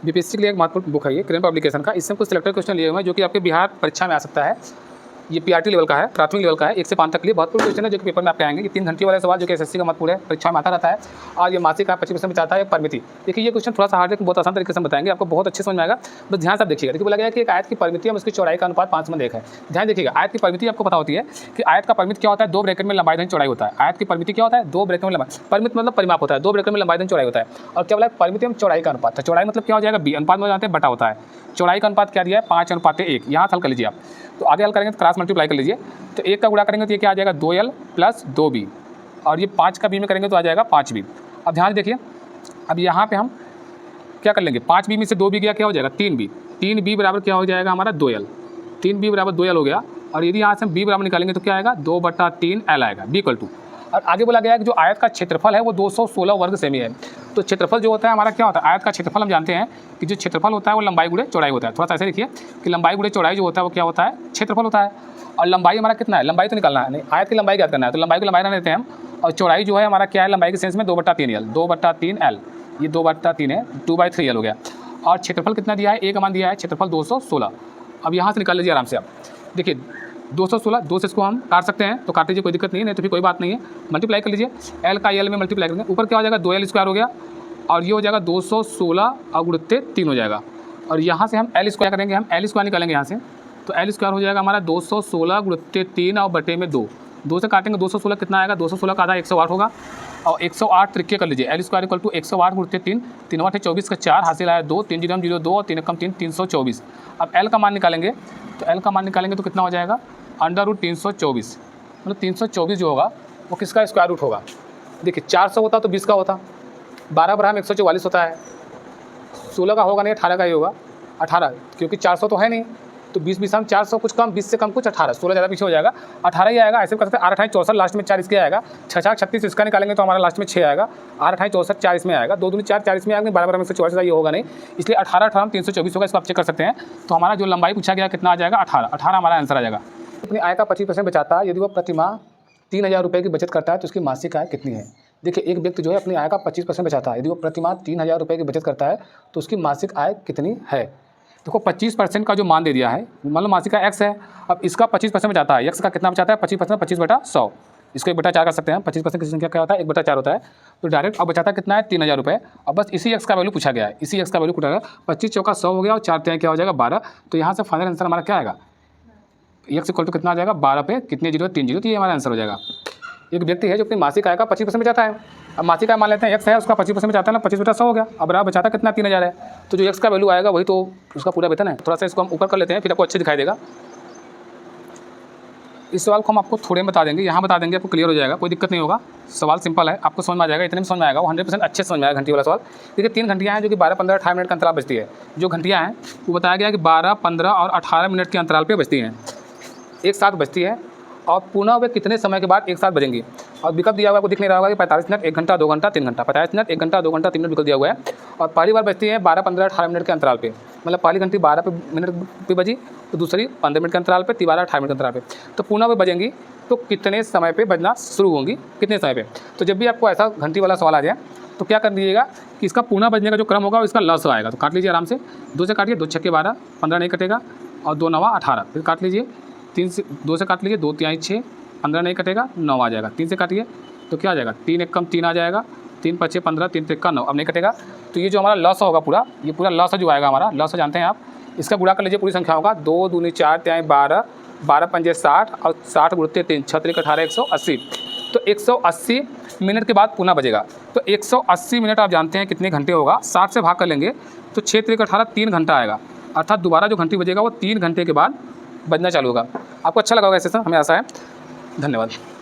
BPSC के लिए एक महत्वपूर्ण बुक है ये, करेंट पब्लिकेशन का। इससे कुछ सिलेक्टेड क्वेश्चन लिए हुए हैं जो कि आपके बिहार परीक्षा में आ सकता है। ये पीआरटी लेवल का है, प्राथमिक लेवल का है, 1 से 5 तक के लिए महत्वपूर्ण क्वेश्चन है जो कि पेपर में आपके आएंगे। ये 3 घंटे वाले सवाल जो कि एसएससी का महत्वपूर्ण है, परीक्षा में आता रहता है। और ये मासिक आय 25% बचाता है परिमिति। देखिए ये क्वेश्चन थोड़ा सा हार्ड है, बहुत आसान तरीके से बताएंगे, आपको बहुत अच्छे समझ में आएगा, बस ध्यान से आप देखिएगा। देखिए बोला गया है कि एक आयत की परिमिति और उसकी चौड़ाई का अनुपात 5:1 है। ध्यान देखिएगा, आयत की परिमिति आपको पता होती है कि आयत का परिमित क्या होता है, 2 ब्रैकेट में लंबाई धन चौड़ाई होता है। आयत की परिमिति क्या होता है, 2 ब्रैकेट में लंबाई, परिमित मतलब परिमाप होता है, 2 ब्रैकेट में लंबाई धन चौड़ाई होता है। और क्या बोला, परिमिति में चौड़ाई का अनुपात, तो चौड़ाई मतलब क्या हो जाएगा, बी, अनुपात में जानते हैं बटा होता है। चौड़ाई का अनुपात क्या दिया है, 5:1। यहाँ हल कर लीजिए आप, तो आगे हल करेंगे तो क्रॉस मल्टीप्लाई कर लीजिए, तो 1 का गुणा करेंगे तो ये क्या आ जाएगा, 2l + 2b, और ये 5 का b में करेंगे तो आ जाएगा 5b। अब ध्यान देखिए, अब यहाँ पे हम क्या कर लेंगे, 5b में से 2b गया, क्या हो जाएगा 3b, 3b बराबर क्या हो जाएगा हमारा 2l, 3b बराबर 2l हो गया। और यदि यहाँ से हम b बराबर निकालेंगे तो क्या आएगा, 2/3l आएगा, b = 2। और आगे बोला गया है कि जो आयत का क्षेत्रफल है वो 216 वर्ग सेमी है। तो क्षेत्रफल जो होता है हमारा क्या होता है, आयत का क्षेत्रफल हम जानते हैं कि जो क्षेत्रफल होता है वो लंबाई गुणे चौड़ाई होता है। थोड़ा सा ऐसे देखिए कि लंबाई गुणे चौड़ाई जो होता है वो क्या होता है, क्षेत्रफल होता है। और लंबाई हमारा कितना है, लंबाई तो निकालना है, नहीं आयत की लंबाई याद करना है, तो लंबाई को लंबाई ना लेते हैं हम। और चौड़ाई जो है हमारा क्या है, लंबाई के सेंस में 2/3l, 2/3l, ये 2/3 है, 2/3l हो गया। और क्षेत्रफल कितना दिया है, 1 का मान दिया है, क्षेत्रफल 216। अब यहाँ से निकाल लीजिए आराम से आप, देखिए 216, 2 से इसको हम काट सकते हैं तो काट लीजिए, कोई दिक्कत नहीं है, नहीं तो फिर कोई बात नहीं है, मल्टीप्लाई कर लीजिए, l का l में मल्टीप्लाई करेंगे, ऊपर क्या हो जाएगा, 2l² हो गया, और ये हो जाएगा 216 और गुणित 3 हो जाएगा। और यहाँ से हम l² करेंगे, हम l² निकालेंगे यहाँ से, तो l² हो जाएगा हमारा 216 गुणित 3 और बटे में 2, 2 से काटेंगे 216 कितना आएगा, 216 का आधा 108 होगा, और 108 त्रिज्या कर लीजिए, l² = 108 गुणित 3, 3 8 24 का 4 हासिल आया 2, 3 0 0 2 और 3 1 3 324। अब l का मान निकालेंगे, तो l का मान निकालेंगे तो कितना हो जाएगा, √324, मतलब 324 जो होगा वो किसका स्क्वायर रूट होगा। देखिए 400 होता तो 20 का होता, 12 × 144 होता है, 16 का होगा नहीं, 18 का ही होगा, 18, क्योंकि 400 तो है नहीं, तो 20 हम 400 कुछ कम, 20 से कम कुछ 18, 16 ज़्यादा पीछे हो जाएगा, 18 ही आएगा। ऐसे कर सकते हैं 8 8 64, लास्ट में 4 इसके आएगा, 6 4 36 इसका निकालेंगे तो हमारा लास्ट में 6 आएगा, 8 8 64 4 इसमें आएगा, 2 2 4 4 इसमें आएगा, 12 × 144 ये होगा नहीं, इसलिए 18 18 324 होगा, इसको आप चेक कर सकते हैं। तो हमारा जो लंबाई पूछा गया कितना आ जाएगा, 18 हमारा आंसर आ जाएगा। अपनी आय का 25% बचाता है, यदि वो प्रति माह 3000 रुपये की बचत करता है तो उसकी मासिक आय कितनी है। देखिए एक व्यक्ति जो है अपनी आय का 25% बचाता है, यदि वो प्रति माह 3000 रुपये की बचत करता है तो उसकी मासिक आय कितनी है। देखो 25% का जो मान दे दिया है, मान लो मासिक आय x है, अब इसका 25% बचाता है, x का कितना बचाता है 25%, 25/100, इसको 1/4 कर सकते हैं। 25% की संख्या क्या होता है, 1/4 होता है, तो डायरेक्ट अब बचाता कितना है 3000 रुपये। अब बस इसी x का वैल्यू पूछा गया है, इसी x का वैल्यू पूछा गया, 25 चौका 100 हो गया और 4 3 क्या हो जाएगा 12, तो यहाँ से फाइनल आंसर हमारा क्या आएगा, x = कितना आ जाएगा 12 पे कितने 0 3 0, तो ये हमारा आंसर हो जाएगा। एक व्यक्ति है जो अपनी मासिक आय का 25% बचाता है, अब मासिक आय मान लेते हैं x है, उसका 25% बचाता है ना, 25/100 हो गया, अब रहा बचाता कितना 3000 है, तो जो x का वैल्यू आएगा वही तो उसका पूरा वेतन है। थोड़ा सा इसको हम ऊपर कर लेते हैं, फिर आपको अच्छे दिखाई देगा। इस सवाल को हम आपको थोड़े में बता देंगे, यहाँ बता देंगे, आपको क्लियर हो जाएगा, कोई दिक्कत नहीं होगा, सवाल सिंपल है, आपको समझ में आ जाएगा, इतने में समझ में आएगा, वो 100% अच्छे समझ में आएगा। घंटी वाला सवाल, देखिए 3 घंटियाँ हैं जो कि 12 15 18 मिनट का अंतराल बचती है। जो घंटियाँ हैं वो बताया गया कि 12 15 और 18 मिनट के अंतराल पर बचती हैं, एक साथ बचती है, और पुनः वे कितने समय के बाद एक साथ बजेंगी। और विकल्प दिया हुआ आपको दिख नहीं रहा होगा कि 45 मिनट 1 घंटा 2 घंटा 3 घंटा, 45 मिनट 1 घंटा 2 घंटा 3 मिनट विकल्प दिया हुआ है। और पहली बार बजती है 12 15 18 मिनट के अंतराल पे, मतलब पहली घंटी 12 मिनट पे बजी, तो दूसरी 15 मिनट के अंतराल पे, 12 18 मिनट के अंतराल पे, तो पुनः वे बजेंगी तो कितने समय पे बजना शुरू होंगी, कितने समय पे। तो जब भी आपको ऐसा घंटी वाला सवाल आ जाए तो क्या कर दीजिएगा कि इसका पुनः बजने का जो क्रम होगा इसका लस आएगा, तो काट लीजिए आराम से, 2 से काटिए, 2 छक्के 12, 15 नहीं कटेगा, और 2 9 18, फिर काट लीजिए, 3 से 2 से काट लीजिए, 2 3 6, 15 नहीं कटेगा, 9 आ जाएगा, 3 से काटिए तो क्या आ जाएगा, 3 1 कम 3 आ जाएगा, 3 5 15, 3 3 9, अब नहीं कटेगा। तो ये जो हमारा लॉस होगा पूरा, ये पूरा लॉस जो आएगा हमारा, लॉस जानते हैं आप, इसका गुणा कर लीजिए पूरी संख्या होगा, 2 दूनी 4 3 12, 12 पंजे 60 और 60 गुणित 3 6 3 18 180, तो 180 मिनट के बाद पुनः बजेगा। तो 180 मिनट आप जानते हैं कितने घंटे होगा, 60 से भाग कर लेंगे तो 6 3 18 3 घंटा आएगा, अर्थात दोबारा जो घंटी बजेगा वो 3 घंटे के बाद बजना चालू होगा। आपको अच्छा लगा होगा सेशन, हमें आशा है। धन्यवाद।